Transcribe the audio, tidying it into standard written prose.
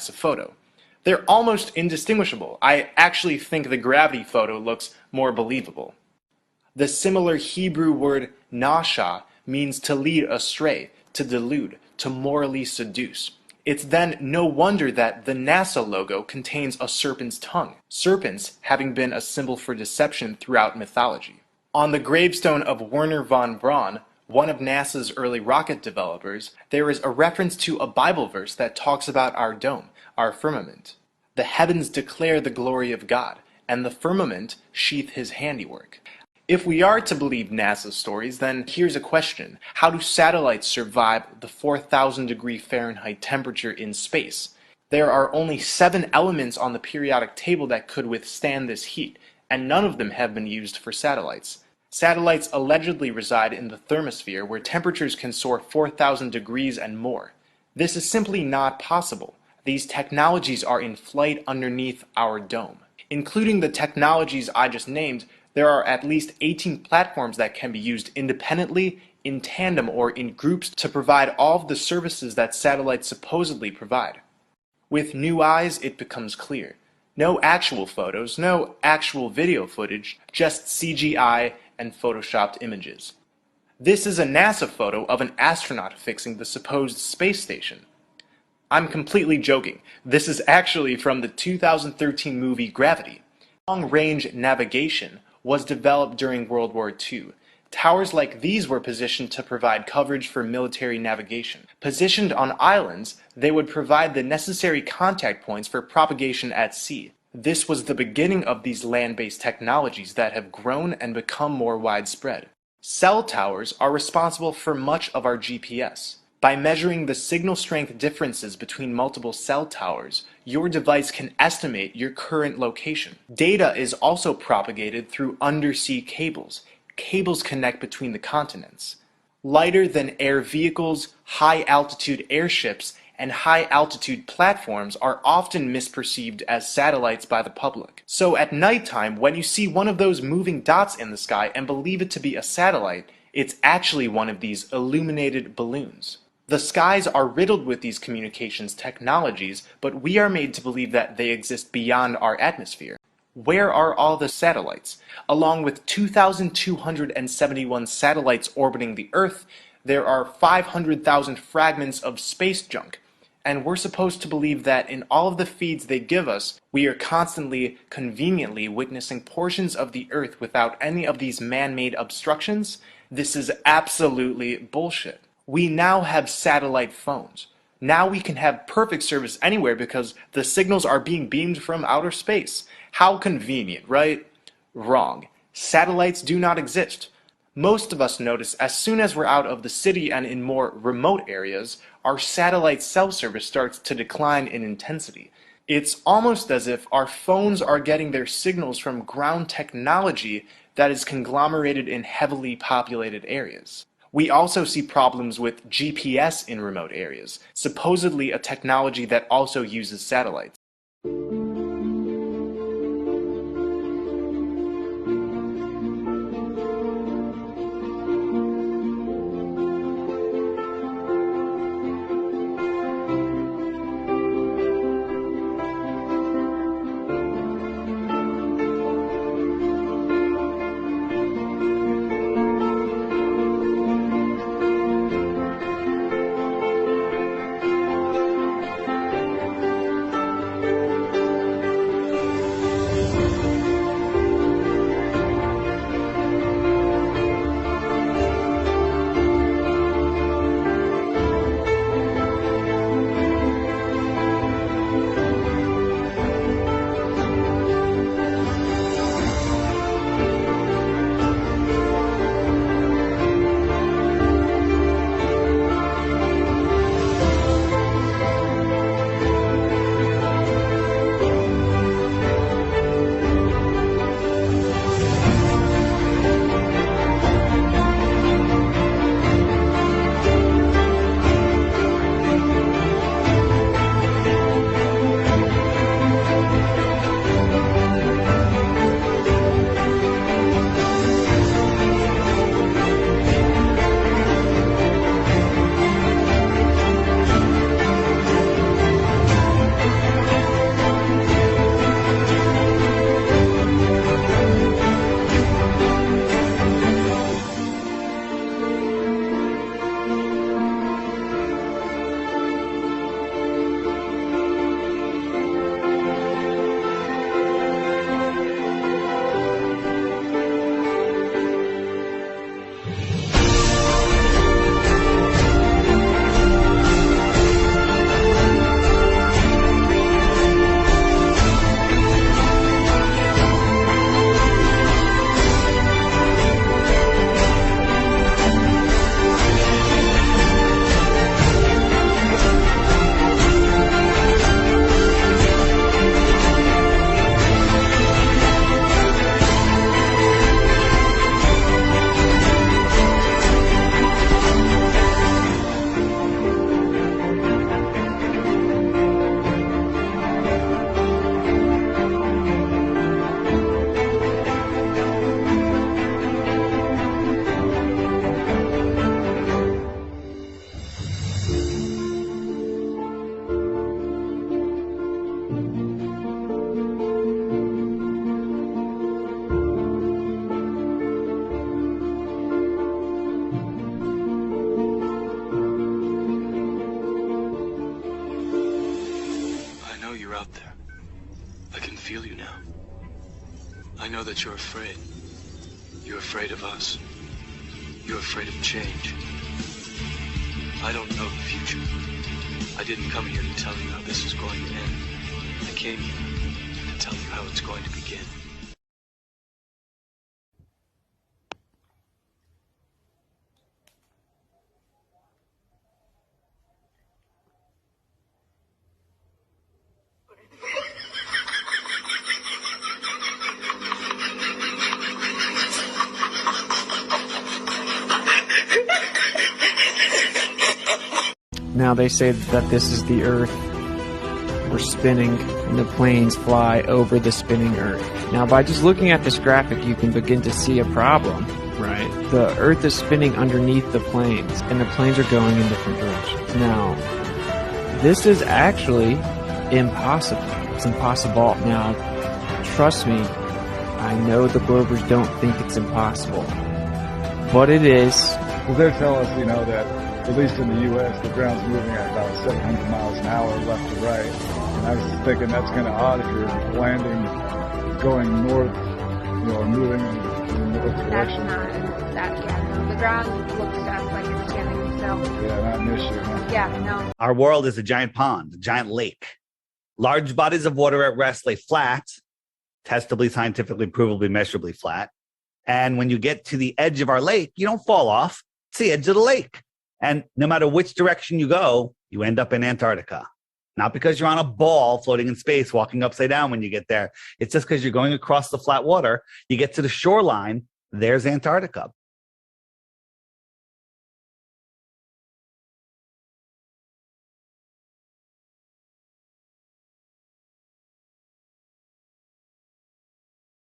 NASA photo. They're almost indistinguishable. I actually think the Gravity photo looks more believable. The similar Hebrew word nasha means to lead astray, to delude, to morally seduce. It's then no wonder that the NASA logo contains a serpent's tongue, serpents having been a symbol for deception throughout mythology. On the gravestone of Wernher von Braun, one of NASA's early rocket developers, there is a reference to a Bible verse that talks about our dome, our firmament. The heavens declare the glory of God, and the firmament sheath his handiwork. If we are to believe NASA's stories, then here's a question. How do satellites survive the 4,000 degree Fahrenheit temperature in space? There are only 7 elements on the periodic table that could withstand this heat, and none of them have been used for satellites. Satellites allegedly reside in the thermosphere, where temperatures can soar 4,000 degrees and more. This is simply not possible. These technologies are in flight underneath our dome. Including the technologies I just named, there are at least 18 platforms that can be used independently, in tandem, or in groups to provide all of the services that satellites supposedly provide. With new eyes, it becomes clear. No actual photos, no actual video footage, just CGI and photoshopped images. This is a NASA photo of an astronaut fixing the supposed space station. I'm completely joking. This is actually from the 2013 movie Gravity. Long-range navigation was developed during World War II. Towers like these were positioned to provide coverage for military navigation. Positioned on islands, they would provide the necessary contact points for propagation at sea. This was the beginning of these land-based technologies that have grown and become more widespread. Cell towers are responsible for much of our GPS. By measuring the signal strength differences between multiple cell towers, your device can estimate your current location. Data is also propagated through undersea cables. Cables connect between the continents. Lighter than air vehicles, high-altitude airships, and high-altitude platforms are often misperceived as satellites by the public. So at nighttime, when you see one of those moving dots in the sky and believe it to be a satellite, it's actually one of these illuminated balloons. The skies are riddled with these communications technologies, but we are made to believe that they exist beyond our atmosphere. Where are all the satellites? Along with 2,271 satellites orbiting the Earth, there are 500,000 fragments of space junk. And we're supposed to believe that in all of the feeds they give us, we are constantly, conveniently witnessing portions of the Earth without any of these man-made obstructions? This is absolutely bullshit. We now have satellite phones. Now we can have perfect service anywhere because the signals are being beamed from outer space. How convenient, right? Wrong. Satellites do not exist. Most of us notice as soon as we're out of the city and in more remote areas, our satellite cell service starts to decline in intensity. It's almost as if our phones are getting their signals from ground technology that is conglomerated in heavily populated areas. We also see problems with GPS in remote areas, supposedly a technology that also uses satellites. you're out there. I can feel you now. I know that you're afraid. You're afraid of us. You're afraid of change. I don't know the future. I didn't come here to tell you how this is going to end. I came here to tell you how it's going to begin. Now they say that this is the Earth. We're spinning and the planes fly over the spinning Earth. Now by just looking at this graphic you can begin to see a problem, right? The Earth is spinning underneath the planes and the planes are going in different directions. Now, this is actually impossible. It's impossible. Now, trust me, I know the Globers don't think it's impossible, but it is. Well, they're telling us, that at least in the U.S., the ground's moving at about 700 miles an hour left to right. And I was just thinking that's kind of odd if you're landing, going north, or moving in the north direction. No. The ground looks to us like it's standing still. Yeah, not an issue, huh? Yeah, no. Our world is a giant pond, a giant lake. Large bodies of water at rest lay flat, testably, scientifically, provably, measurably flat. And when you get to the edge of our lake, you don't fall off. It's the edge of the lake. And no matter which direction you go, you end up in Antarctica. Not because you're on a ball floating in space, walking upside down when you get there. It's just because you're going across the flat water. You get to the shoreline, there's Antarctica.